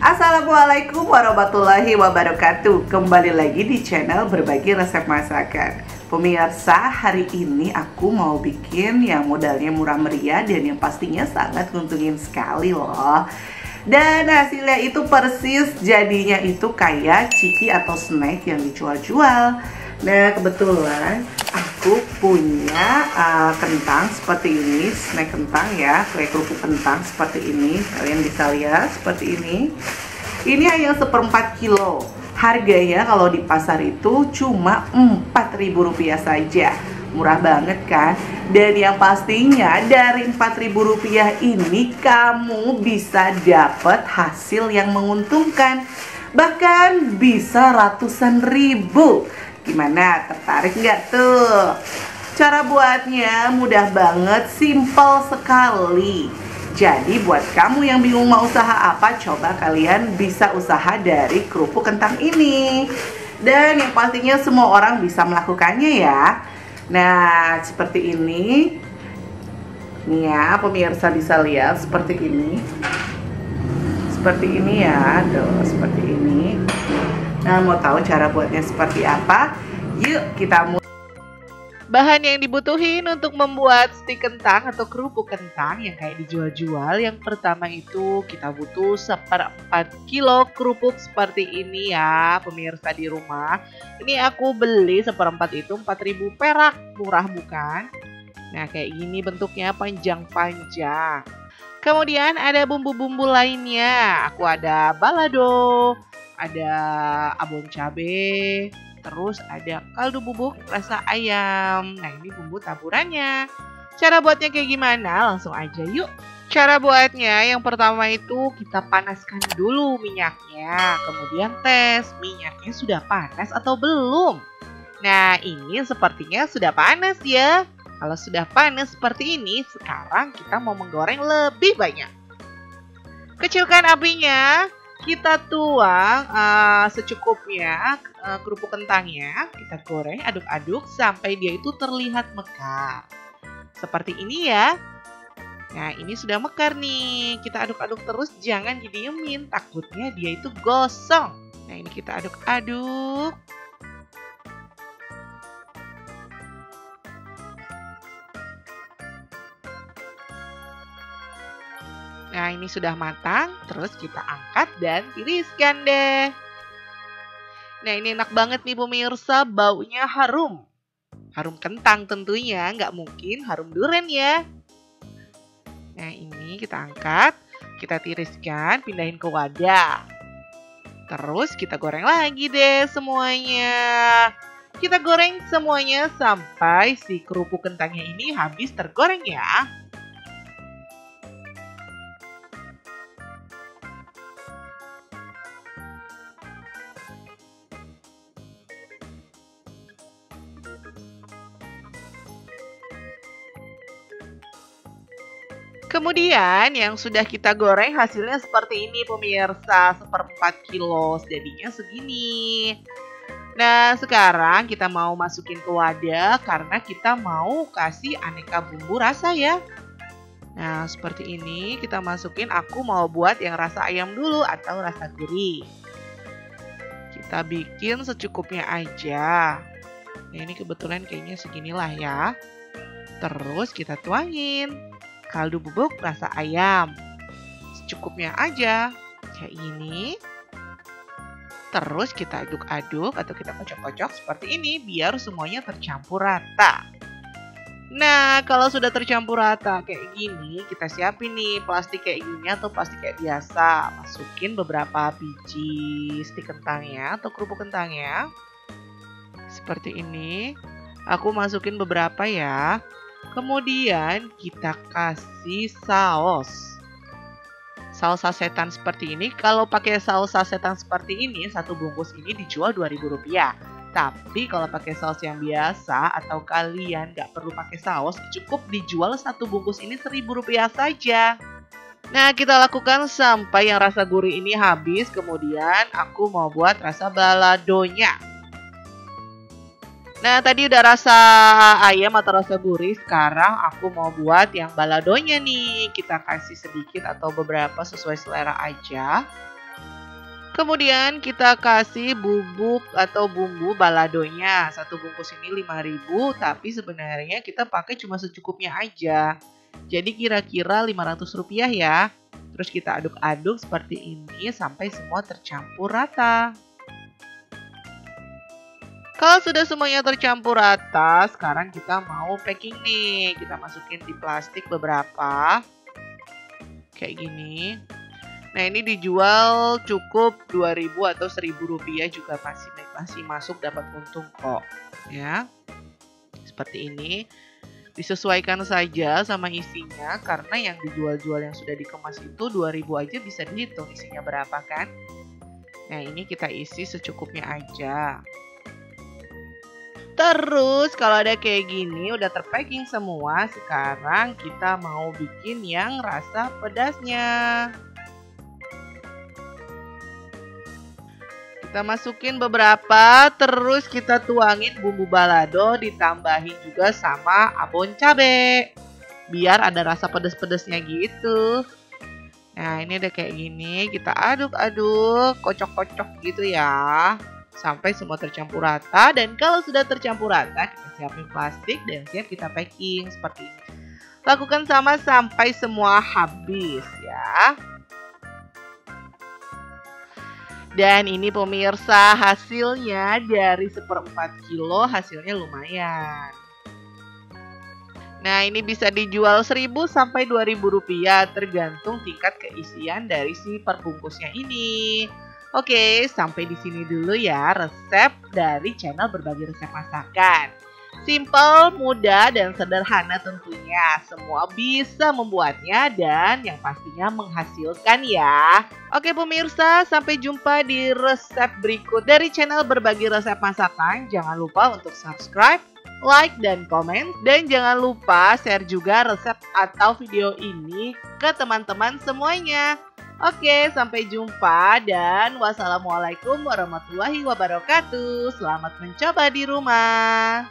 Assalamualaikum warahmatullahi wabarakatuh. Kembali lagi di channel Berbagi Resep Masakan. Pemirsa, hari ini aku mau bikin yang modalnya murah meriah dan yang pastinya sangat nguntungin sekali loh. Dan hasilnya itu persis jadinya itu kayak ciki atau snack yang dijual-jual. Nah, kebetulan aku punya kentang seperti ini, snack kentang ya, kayak kerupuk kentang seperti ini. Kalian bisa lihat seperti ini. Ini hanya 1/4 kilo. Harganya kalau di pasar itu cuma Rp4.000 saja. Murah banget kan? Dan yang pastinya dari Rp4.000 ini kamu bisa dapat hasil yang menguntungkan. Bahkan bisa ratusan ribu. Gimana? Tertarik nggak tuh? Cara buatnya mudah banget, simple sekali. Jadi buat kamu yang bingung mau usaha apa, coba kalian bisa usaha dari kerupuk kentang ini. Dan yang pastinya semua orang bisa melakukannya ya. Nah, seperti ini. Nih ya, pemirsa bisa lihat seperti ini. Seperti ini ya, tuh, seperti ini. Nah, mau tahu cara buatnya seperti apa? Yuk kita mulai. Bahan yang dibutuhin untuk membuat stik kentang atau kerupuk kentang yang kayak dijual-jual. Yang pertama itu kita butuh 1/4 kilo kerupuk seperti ini ya pemirsa di rumah. Ini aku beli 1/4 itu 4.000 perak, murah bukan? Nah kayak gini bentuknya panjang-panjang. Kemudian ada bumbu-bumbu lainnya. Aku ada balado, ada abon cabe, terus ada kaldu bubuk rasa ayam. Nah ini bumbu taburannya. Cara buatnya kayak gimana? Langsung aja yuk. Cara buatnya yang pertama itu kita panaskan dulu minyaknya. Kemudian tes minyaknya sudah panas atau belum. Nah ini sepertinya sudah panas ya. Kalau sudah panas seperti ini, sekarang kita mau menggoreng lebih banyak. Kecilkan apinya. Kita tuang secukupnya kerupuk kentangnya, kita goreng aduk-aduk sampai dia itu terlihat mekar. Seperti ini ya. Nah ini sudah mekar nih, kita aduk-aduk terus, jangan didiemin, takutnya dia itu gosong. Nah ini kita aduk-aduk. Nah ini sudah matang, terus kita angkat dan tiriskan deh. Nah ini enak banget nih pemirsa, baunya harum. Harum kentang tentunya, nggak mungkin harum durian ya. Nah ini kita angkat, kita tiriskan, pindahin ke wadah. Terus kita goreng lagi deh semuanya. Kita goreng semuanya sampai si kerupuk kentangnya ini habis tergoreng ya. Kemudian yang sudah kita goreng hasilnya seperti ini pemirsa, 1/4 kilo, jadinya segini. Nah sekarang kita mau masukin ke wadah karena kita mau kasih aneka bumbu rasa ya. Nah seperti ini kita masukin, aku mau buat yang rasa ayam dulu atau rasa gurih. Kita bikin secukupnya aja. Nah ini kebetulan kayaknya seginilah ya. Terus kita tuangin kaldu bubuk rasa ayam secukupnya aja kayak ini. Terus kita aduk-aduk atau kita kocok-kocok seperti ini biar semuanya tercampur rata. Nah kalau sudah tercampur rata kayak gini, kita siapin nih plastik kayak gini atau plastik kayak biasa. Masukin beberapa biji stik kentangnya atau kerupuk kentangnya seperti ini. Aku masukin beberapa ya. Kemudian kita kasih saus sasetan seperti ini. Kalau pakai saus sasetan seperti ini, satu bungkus ini dijual Rp2.000. Tapi kalau pakai saus yang biasa atau kalian nggak perlu pakai saus, cukup dijual satu bungkus ini Rp1.000 saja. Nah kita lakukan sampai yang rasa gurih ini habis. Kemudian aku mau buat rasa baladonya. Nah tadi udah rasa ayam atau rasa gurih, sekarang aku mau buat yang baladonya nih. Kita kasih sedikit atau beberapa sesuai selera aja. Kemudian kita kasih bubuk atau bumbu baladonya. Satu bungkus ini 5.000, tapi sebenarnya kita pakai cuma secukupnya aja. Jadi kira-kira Rp500 ya. Terus kita aduk-aduk seperti ini sampai semua tercampur rata. Kalau sudah semuanya tercampur rata, sekarang kita mau packing nih. Kita masukin di plastik beberapa. Kayak gini. Nah, ini dijual cukup 2.000 atau Rp1.000 juga masih masuk, dapat untung kok. Ya. Seperti ini. Disesuaikan saja sama isinya karena yang dijual-jual yang sudah dikemas itu 2.000 aja bisa dihitung isinya berapa kan. Nah, ini kita isi secukupnya aja. Terus kalau ada kayak gini udah terpacking semua, sekarang kita mau bikin yang rasa pedasnya. Kita masukin beberapa, terus kita tuangin bumbu balado, ditambahin juga sama abon cabe. Biar ada rasa pedas-pedasnya gitu. Nah, ini udah kayak gini, kita aduk-aduk, kocok-kocok gitu ya. Sampai semua tercampur rata, dan kalau sudah tercampur rata, kita siapin plastik dan siap kita packing seperti ini. Lakukan sama sampai semua habis ya. Dan ini pemirsa hasilnya dari 1/4 kilo, hasilnya lumayan. Nah, ini bisa dijual Rp1.000 sampai Rp2.000 tergantung tingkat keisian dari si perbungkusnya ini. Oke, sampai di sini dulu ya resep dari channel Berbagi Resep Masakan. Simple, mudah, dan sederhana tentunya. Semua bisa membuatnya dan yang pastinya menghasilkan ya. Oke pemirsa, sampai jumpa di resep berikut dari channel Berbagi Resep Masakan. Jangan lupa untuk subscribe, like, dan komen. Dan jangan lupa share juga resep atau video ini ke teman-teman semuanya. Oke, sampai jumpa dan wassalamualaikum warahmatullahi wabarakatuh. Selamat mencoba di rumah.